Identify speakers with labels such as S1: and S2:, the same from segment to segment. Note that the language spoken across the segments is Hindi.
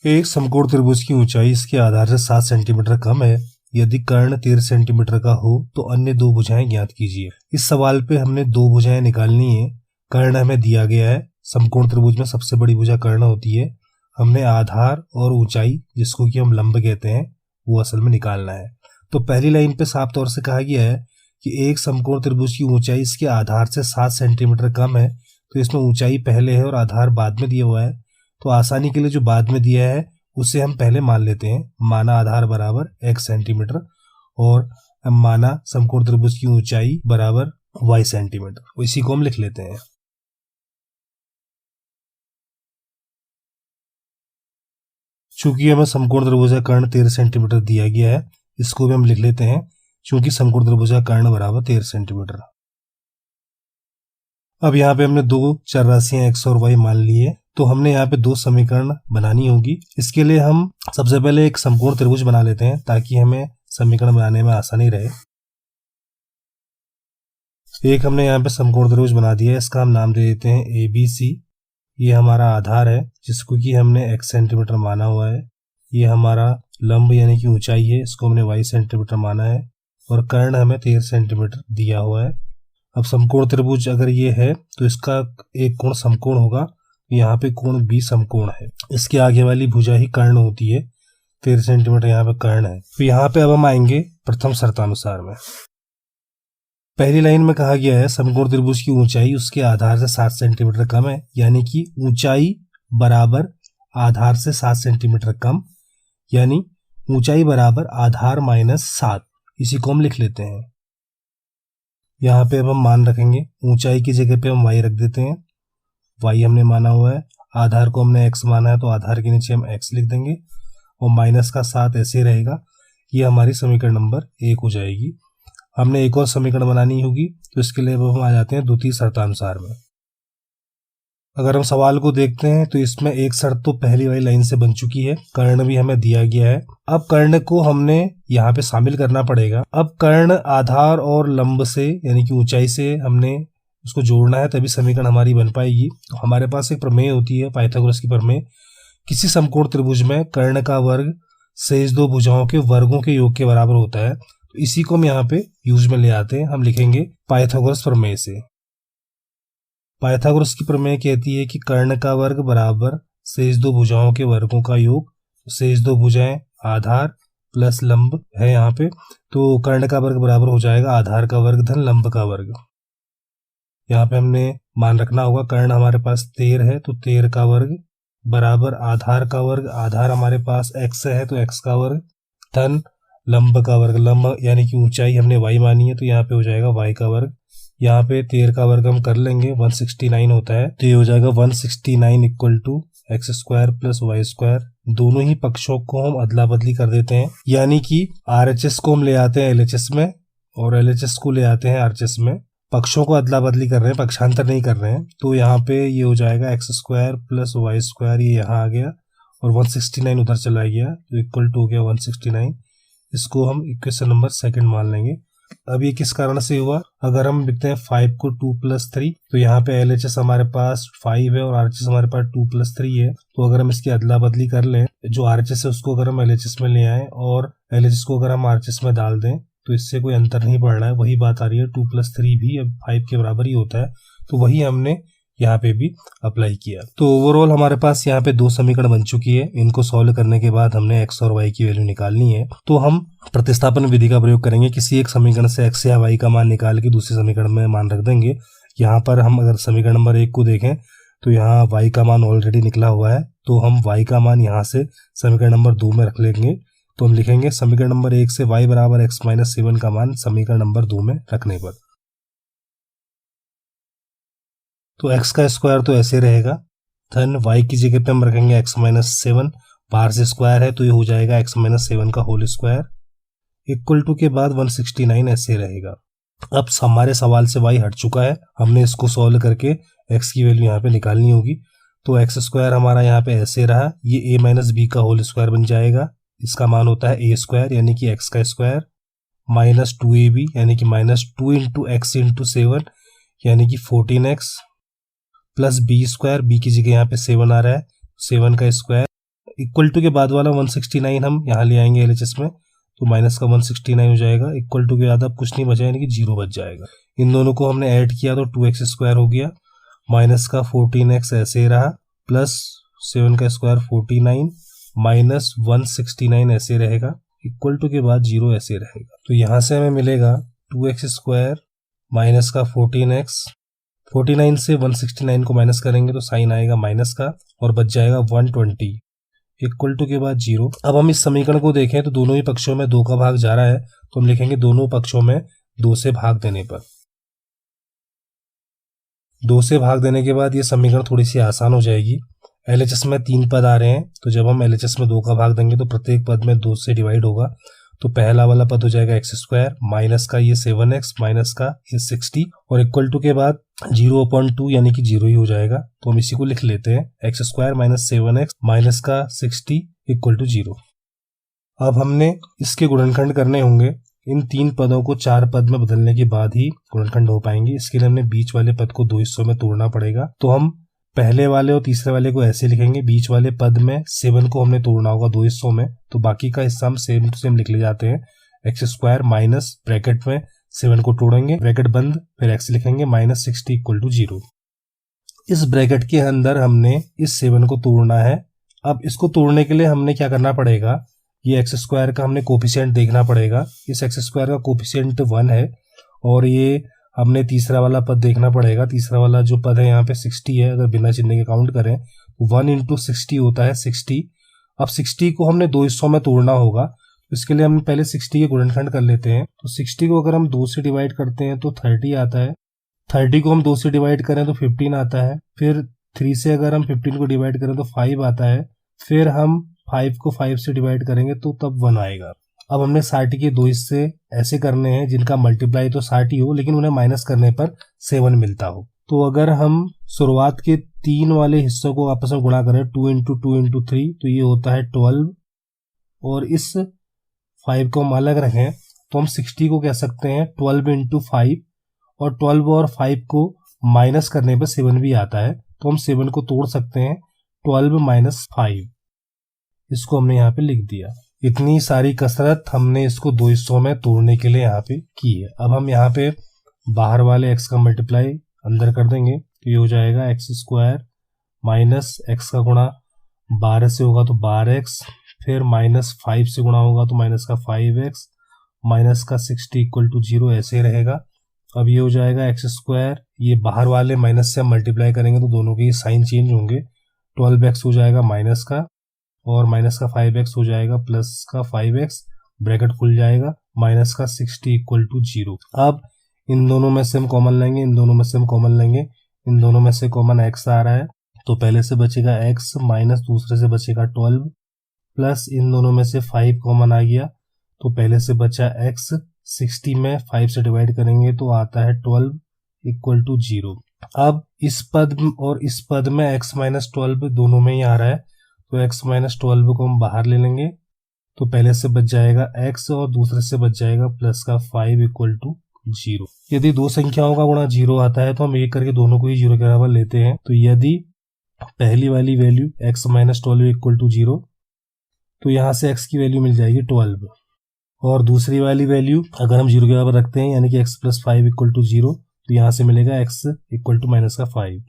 S1: एक समकोण त्रिभुज की ऊंचाई इसके आधार से 7 सेंटीमीटर कम है। यदि कर्ण 13 सेंटीमीटर का हो तो अन्य दो भुजाएं ज्ञात कीजिए। इस सवाल पे हमने दो भुजाएं निकालनी है। कर्ण हमें दिया गया है। समकोण त्रिभुज में सबसे बड़ी भुजा कर्ण होती है। हमने आधार और ऊंचाई, जिसको कि हम लंब कहते हैं, वो असल में निकालना है। तो पहली लाइन पे साफ तौर से कहा गया है कि एक समकोण त्रिभुज की ऊंचाई इसके आधार से 7 सेंटीमीटर कम है। तो इसमें ऊंचाई पहले है और आधार बाद में दिया हुआ है। तो आसानी के लिए जो बाद में दिया है उसे हम पहले मान लेते हैं। माना आधार बराबर x सेंटीमीटर और माना समकोण त्रिभुज की ऊंचाई बराबर y सेंटीमीटर। इसी को हम लिख लेते हैं। चूंकि हमें समकोण त्रिभुज का कर्ण 13 सेंटीमीटर दिया गया है, इसको भी हम लिख लेते हैं। चूंकि समकोण त्रिभुज का कर्ण बराबर 13 सेंटीमीटर। अब यहाँ पे हमने दो चर राशियां x और y मान ली है। तो हमने यहाँ पे दो समीकरण बनानी होगी। इसके लिए हम सबसे पहले एक समकोण त्रिभुज बना लेते हैं ताकि हमें समीकरण बनाने में आसानी रहे। एक हमने यहाँ पे समकोण त्रिभुज बना दिया है। इसका हम नाम दे देते हैं ABC। ये हमारा आधार है जिसको कि हमने x सेंटीमीटर माना हुआ है। ये हमारा लंब यानी कि ऊंचाई है, इसको हमने y सेंटीमीटर माना है। और कर्ण हमें 13 सेंटीमीटर दिया हुआ है। अब समकोण त्रिभुज अगर ये है तो इसका एक कोण समकोण होगा। यहाँ पे कोण B समकोण है। इसके आगे वाली भुजा ही कर्ण होती है। 13 सेंटीमीटर यहाँ पे कर्ण है। तो यहाँ पे अब हम आएंगे प्रथम शर्तानुसार में। पहली लाइन में कहा गया है समकोण त्रिभुज की ऊंचाई उसके आधार से 7 सेंटीमीटर कम है, यानी कि ऊंचाई बराबर आधार से 7 सेंटीमीटर कम, यानी ऊंचाई बराबर आधार माइनस 7। इसी को हम लिख लेते हैं। यहाँ पे अब हम मान रखेंगे। ऊंचाई की जगह पे हम y रख देते हैं। y हमने माना हुआ है। आधार को हमने x माना है तो आधार के नीचे हम x लिख देंगे और माइनस का 7 ऐसे रहेगा। ये हमारी समीकरण नंबर 1 हो जाएगी। हमने एक और समीकरण बनानी होगी, तो इसके लिए हम आ जाते हैं द्वितीय शर्तानुसार में। अगर हम सवाल को देखते हैं तो इसमें एक शर्त तो पहली वाली लाइन से बन चुकी है। कर्ण भी हमें दिया गया है। अब कर्ण को हमने यहाँ पे शामिल करना पड़ेगा। अब कर्ण आधार और लंब से यानी कि ऊंचाई से हमने उसको जोड़ना है, तभी समीकरण हमारी बन पाएगी। तो हमारे पास एक प्रमेय होती है, पाइथागोरस की प्रमेय। किसी समकोण त्रिभुज में कर्ण का वर्ग शेष दो भुजाओं के वर्गों के योग के बराबर होता है। तो इसी को हम यहाँ पे यूज में ले आते हैं। हम लिखेंगे पाइथागोरस प्रमेय से। पाइथागोरस की प्रमेय कहती है कि कर्ण का वर्ग बराबर शेष दो भुजाओं के वर्गों का योग। शेष दो भुजाएं आधार प्लस लंब है यहाँ पे, तो कर्ण का वर्ग बराबर हो जाएगा आधार का वर्ग धन लंब का वर्ग। यहाँ पे हमने मान रखना होगा कर्ण हमारे पास 13 है तो 13 का वर्ग बराबर आधार का वर्ग। आधार हमारे पास x है तो x का वर्ग धन लंब का वर्ग। लंब यानी कि ऊंचाई हमने y मानी है तो यहाँ पे हो जाएगा y का वर्ग। यहाँ पे 13 का वर्ग हम कर लेंगे, 169 होता है। तो ये हो जाएगा 169 equal to x square plus y square. दोनों ही पक्षों को हम अदला बदली कर देते हैं, यानी कि RHS को हम ले आते हैं LHS में और LHS को ले आते हैं RHS में। पक्षों को अदला बदली कर रहे हैं, पक्षांतर नहीं कर रहे हैं। तो यहाँ पे ये हो जाएगा x square plus y square, ये यहाँ आ गया और 169 उधर चला गया तो इक्वल टू हो गया 169। इसको हम इक्वेशन नंबर 2 मान लेंगे। अब ये किस कारण से हुआ? अगर हम लिखते हैं 5 को 2 प्लस 3, तो यहाँ पे LHS हमारे पास 5 है और RHS हमारे पास 2 प्लस 3 है। तो अगर हम इसकी अदला बदली कर लें, जो RHS है उसको अगर हम LHS में ले आए और LHS को अगर हम RHS में डाल दें, तो इससे कोई अंतर नहीं पड़ रहा है। वही बात आ रही है, 2 प्लस 3 भी अब 5 के बराबर ही होता है। तो वही हमने यहाँ पे भी अप्लाई किया। तो ओवरऑल हमारे पास यहाँ पे दो समीकरण बन चुकी है। इनको सॉल्व करने के बाद हमने x और y की वैल्यू निकालनी है। तो हम प्रतिस्थापन विधि का प्रयोग करेंगे। किसी एक समीकरण से x या y का मान निकाल के दूसरे समीकरण में मान रख देंगे। यहाँ पर हम अगर समीकरण नंबर 1 को देखें तो यहाँ y का मान ऑलरेडी निकला हुआ है, तो हम y का मान यहाँ से समीकरण नंबर 2 में रख लेंगे। तो हम लिखेंगे समीकरण नंबर 1 से y बराबर x माइनस 7 का मान समीकरण नंबर 2 में रखने पर। तो x का स्क्वायर तो ऐसे रहेगा, धन y की जगह पे हम रखेंगे x माइनस 7, बाहर से स्क्वायर है तो ये हो जाएगा x माइनस 7 का होल स्क्वायर इक्वल टू के बाद 169 ऐसे रहेगा। अब हमारे सवाल से y हट चुका है, हमने इसको सॉल्व करके x की वैल्यू यहाँ पे निकालनी होगी। तो एक्स स्क्वायर हमारा यहाँ पे ऐसे रहा, ये a माइनस बी का होल स्क्वायर बन जाएगा। इसका मान होता है a स्क्वायर यानी कि x का स्क्वायर माइनस 2ab यानी कि माइनस 2 इंटू एक्स इंटू 7 यानी कि 14x plus B square. B की जगह यहाँ पे 7 आ रहा है, 7 का स्क्वायर इक्वल टू के बाद वाला 169 हम यहाँ ले आएंगे LHS में, तो माइनस का 169 हो जाएगा। इक्वल टू के बाद अब कुछ नहीं बचा, यानी कि 0 बच जाएगा। इन दोनों को हमने ऐड किया तो 2x स्क्वायर हो गया, माइनस का 14x ऐसे रहा, प्लस 7 का स्क्वायर 49 माइनस 169 ऐसे रहेगा, इक्वल टू के बाद 0 ऐसे रहेगा। तो यहाँ से हमें मिलेगा 2x स्क्वायर माइनस का 14x, 49 से 169 को माइनस करेंगे तो साइन आएगा माइनस का और बच जाएगा 120, इक्वल टू के बाद 0। अब हम इस समीकरण को देखें तो दोनों ही पक्षों में 2 का भाग जा रहा है, तो हम लिखेंगे दोनों पक्षों में 2 से भाग देने पर। 2 से भाग देने के बाद ये समीकरण थोड़ी सी आसान हो जाएगी। LHS में 3 पद आ रहे हैं, तो जब हम LHS में 2 का भाग देंगे तो प्रत्येक पद में 2 से डिवाइड होगा। तो पहला वाला पद हो जाएगा x स्क्वायर, माइनस का ये 7x, माइनस का ये 60 और इक्वल टू के बाद 0/2 यानी कि 0 ही हो जाएगा। तो हम इसी को लिख लेते हैं, x square minus 7x minus का 60 इक्वल टू 0। अब हमने इसके गुणनखंड करने होंगे। इन 3 पदों को 4 पद में बदलने के बाद ही गुणनखंड हो पाएंगे। इसके लिए हमने बीच वाले पद को 2 हिस्सों में तोड़ना पड़ेगा। तो हम पहले वाले और तीसरे वाले को ऐसे लिखेंगे, बीच वाले पद में 7 को हमने तोड़ना होगा 2 हिस्सों में, तो बाकी का हिस्सा हम सेम टू सेम लिख ले जाते हैं। x स्क्वायर माइनस ब्रैकेट में 7 को तोड़ेंगे, ब्रैकेट बंद, फिर x लिखेंगे माइनस 60 इक्वल टू 0। इस ब्रैकेट के अंदर हमने इस 7 को तोड़ना है। अब इसको तोड़ने के लिए हमने क्या करना पड़ेगा, ये x स्क्वायर का हमने कोफिशिएंट देखना पड़ेगा। इस x स्क्वायर का कोफिशिएंट 1 है और ये हमने तीसरा वाला पद देखना पड़ेगा। तीसरा वाला जो पद है यहाँ पे 60 है, अगर बिना चिन्ह के काउंट करें तो 1 × 60 होता है 60। अब 60 को हमने 2 हिस्सों में तोड़ना होगा, इसके लिए हम पहले 60 के गुणनखंड कर लेते हैं। तो 60 को अगर हम 2 से डिवाइड करते हैं तो 30 आता है, 30 को हम 2 से डिवाइड करें तो 15 आता है, फिर 3 से अगर हम 15 को डिवाइड करें तो 5 आता है, फिर हम 5 को 5 से डिवाइड करेंगे तो तब 1 आएगा। अब हमने 60 के 2 हिस्से ऐसे करने हैं जिनका मल्टीप्लाई तो 60 ही हो, लेकिन उन्हें माइनस करने पर 7 मिलता हो। तो अगर हम शुरुआत के 3 वाले हिस्सों को आपस में गुणा करें 2 × 2 × 3 तो ये होता है 12, और इस 5 को हम अलग रखें तो हम 60 को कह सकते हैं 12 × 5, और 12 और 5 को माइनस करने पर 7 भी आता है, तो हम 7 को तोड़ सकते हैं 12 - 5। इसको हमने यहाँ पे लिख दिया। इतनी सारी कसरत हमने इसको 2 हिस्सों में तोड़ने के लिए यहाँ पे की है। अब हम यहाँ पे बाहर वाले x का मल्टीप्लाई अंदर कर देंगे तो ये हो जाएगा x स्क्वायर माइनस x का गुणा 12 से होगा तो 12x, फिर माइनस 5 से गुणा होगा तो माइनस का 5x, माइनस का 60 इक्वल टू 0 ऐसे रहेगा। अब ये हो जाएगा x स्क्वायर, ये बाहर वाले माइनस से हम मल्टीप्लाई करेंगे तो दोनों के साइन चेंज होंगे, 12x हो जाएगा माइनस का, और माइनस का 5x हो जाएगा प्लस का 5x, ब्रैकेट खुल जाएगा, माइनस का 60 इक्वल टू 0। अब इन दोनों में से हम कॉमन लेंगे, इन दोनों में से हम कॉमन लेंगे, इन दोनों में से कॉमन x आ रहा है तो पहले से बचेगा x माइनस दूसरे से बचेगा 12, प्लस इन दोनों में से 5 कॉमन आ गया तो पहले से बचा x, 60 में 5 से डिवाइड करेंगे तो आता है 12 इक्वल टू 0। अब इस पद और इस पद में x माइनस 12 दोनों में ही आ रहा है, तो x माइनस 12 को हम बाहर ले लेंगे तो पहले से बच जाएगा x और दूसरे से बच जाएगा प्लस का 5 इक्वल टू 0। यदि 2 संख्याओं का गुणा 0 आता है तो हम एक करके दोनों को ही 0 के बराबर लेते हैं। तो यदि पहली वाली value x minus 12 equal to 0 तो यहाँ से x की वैल्यू मिल जाएगी 12, और दूसरी वाली वैल्यू अगर हम 0 के बराबर रखते हैं यानी कि x प्लस 5 इक्वल टू 0 तो यहाँ से मिलेगा x इक्वल टू माइनस का 5।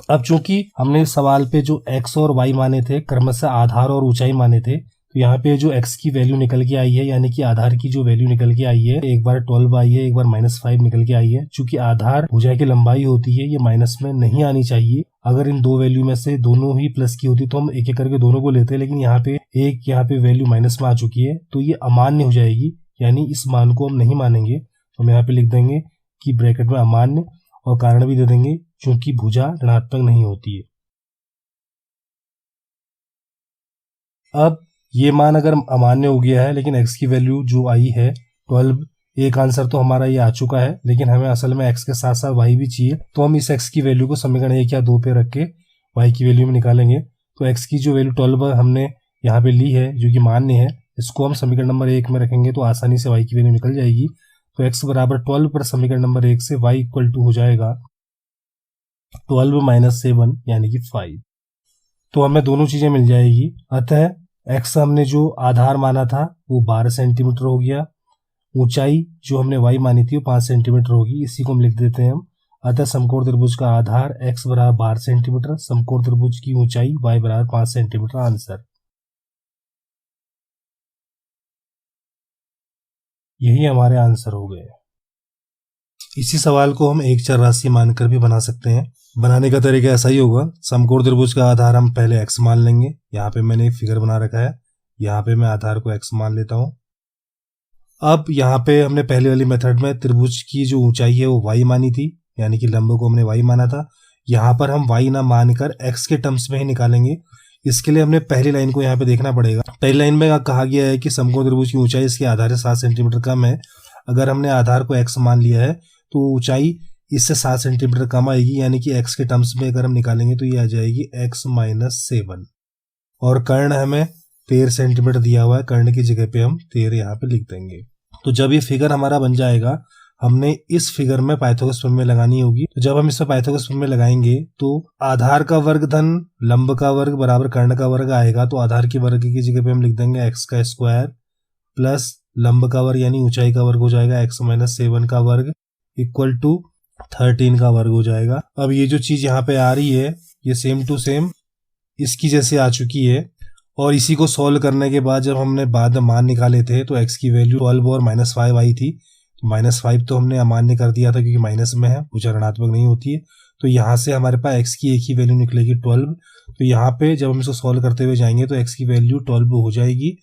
S1: अब चूंकि हमने सवाल पे जो x और y माने थे क्रमशः आधार और ऊंचाई माने थे, तो यहाँ पे जो x की वैल्यू निकल के आई है यानी कि आधार की जो वैल्यू निकल के आई है, एक बार 12 आई है, एक बार -5 निकल के आई है। चूंकि आधार भुजा की लंबाई होती है, ये माइनस में नहीं आनी चाहिए। अगर इन दो वैल्यू में से दोनों ही प्लस की होती तो हम एक एक करके दोनों को लेते, लेकिन यहाँ पे वैल्यू माइनस में आ चुकी है तो ये अमान्य हो जाएगी, यानी इस मान को हम नहीं मानेंगे। तो हम यहाँ पे लिख देंगे कि ब्रैकेट में अमान्य, और कारण भी दे देंगे क्योंकि भुजा ऋणात्मक नहीं होती है। अब ये मान अगर अमान्य हो गया है लेकिन x की वैल्यू जो आई है 12, एक आंसर तो हमारा ये आ चुका है, लेकिन हमें असल में x के साथ साथ y भी चाहिए, तो हम इस x की वैल्यू को समीकरण 1 या 2 पे रख के y की वैल्यू में निकालेंगे। तो x की जो वैल्यू 12 हमने यहाँ पे ली है जो कि मान्य है, इसको हम समीकरण नंबर 1 में रखेंगे तो आसानी से y की वैल्यू निकल जाएगी। तो x बराबर 12 पर समीकरण नंबर 1 से y इक्वल टू हो जाएगा 12 - 7 यानी कि 5। तो हमें दोनों चीजें मिल जाएगी। अतः x हमने जो आधार माना था वो 12 सेंटीमीटर हो गया, ऊंचाई जो हमने y मानी थी वो 5 सेंटीमीटर होगी। इसी को हम लिख देते हैं हम। अतः समकोण त्रिभुज का आधार x बराबर 12 सेंटीमीटर, समकोण त्रिभुज की ऊंचाई y बराबर 5 सेंटीमीटर। आंसर यही हमारे आंसर हो गए। इसी सवाल को हम एक चर राशि मानकर भी बना सकते हैं। बनाने का तरीका ऐसा ही होगा। समकोण त्रिभुज का आधार हम पहले x मान लेंगे। यहाँ पे मैंने एक फिगर बना रखा है, यहाँ पे मैं आधार को x मान लेता हूँ। अब यहाँ पे हमने पहले वाली मेथड में त्रिभुज की जो ऊंचाई है वो y मानी थी, यानी कि लंब को हमने y माना था। यहाँ पर हम y ना मानकर x के टर्म्स में ही निकालेंगे। इसके लिए हमने पहली लाइन को यहाँ पे देखना पड़ेगा। पहली लाइन में कहा गया है कि समकोण त्रिभुज की ऊंचाई इसके आधार से 7 सेंटीमीटर कम है। अगर हमने आधार को x मान लिया है तो ऊंचाई इससे 7 सेंटीमीटर कम आएगी, यानी कि x के टर्म्स में अगर हम निकालेंगे तो ये आ जाएगी x - 7। और कर्ण हमें 13 सेंटीमीटर दिया हुआ है, कर्ण की जगह पे हम 13 यहाँ पे लिख देंगे। तो जब ये फिगर हमारा बन जाएगा, हमने इस फिगर में पाइथागोरस प्रमेय लगानी होगी। तो जब हम इसमें पाइथागोरस प्रमेय लगाएंगे तो आधार का वर्ग धन लंब का वर्ग बराबर कर्ण का वर्ग आएगा। तो आधार के वर्ग की जगह पे हम लिख देंगे x का स्क्वायर प्लस लंब का वर्ग यानी ऊंचाई का वर्ग हो जाएगा x - 7 का वर्ग इक्वल टू 13 का वर्ग हो जाएगा। अब ये जो चीज यहाँ पे आ रही है ये सेम टू सेम इसकी जैसे आ चुकी है। और इसी को सॉल्व करने के बाद जब हमने बाद में मान निकाले थे तो x की वैल्यू 12 और -5 आई थी। -5 तो हमने अमान्य कर दिया था क्योंकि माइनस में है, कुछ ऋणात्मक नहीं होती है। तो यहाँ से हमारे पास x की एक ही वैल्यू निकलेगी 12। तो यहाँ पे जब हम इसको सॉल्व करते हुए जाएंगे तो x की वैल्यू 12 हो जाएगी।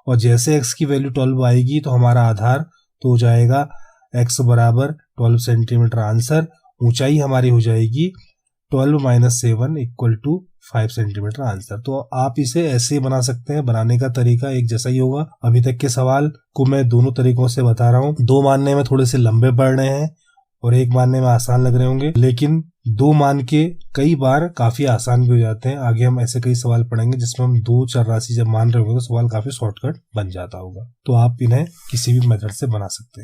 S1: और जैसे x की वैल्यू 12 आएगी तो हमारा आधार तो हो जाएगा x बराबर 12 सेंटीमीटर। आंसर ऊंचाई हमारी हो जाएगी 12 - 7 इक्वल टू 5 सेंटीमीटर। आंसर तो आप इसे ऐसे बना सकते हैं। बनाने का तरीका एक जैसा ही होगा। अभी तक के सवाल को मैं दोनों तरीकों से बता रहा हूँ। 2 मानने में थोड़े से लंबे पड़ रहे हैं और 1 मानने में आसान लग रहे होंगे, लेकिन 2 मान के कई बार काफी आसान भी हो जाते हैं। आगे हम ऐसे कई सवाल पढ़ेंगे जिसमें हम 2 चर राशि जब मान रहे होंगे तो सवाल काफी शॉर्टकट बन जाता होगा। तो आप इन्हें किसी भी मेथड से बना सकते हैं।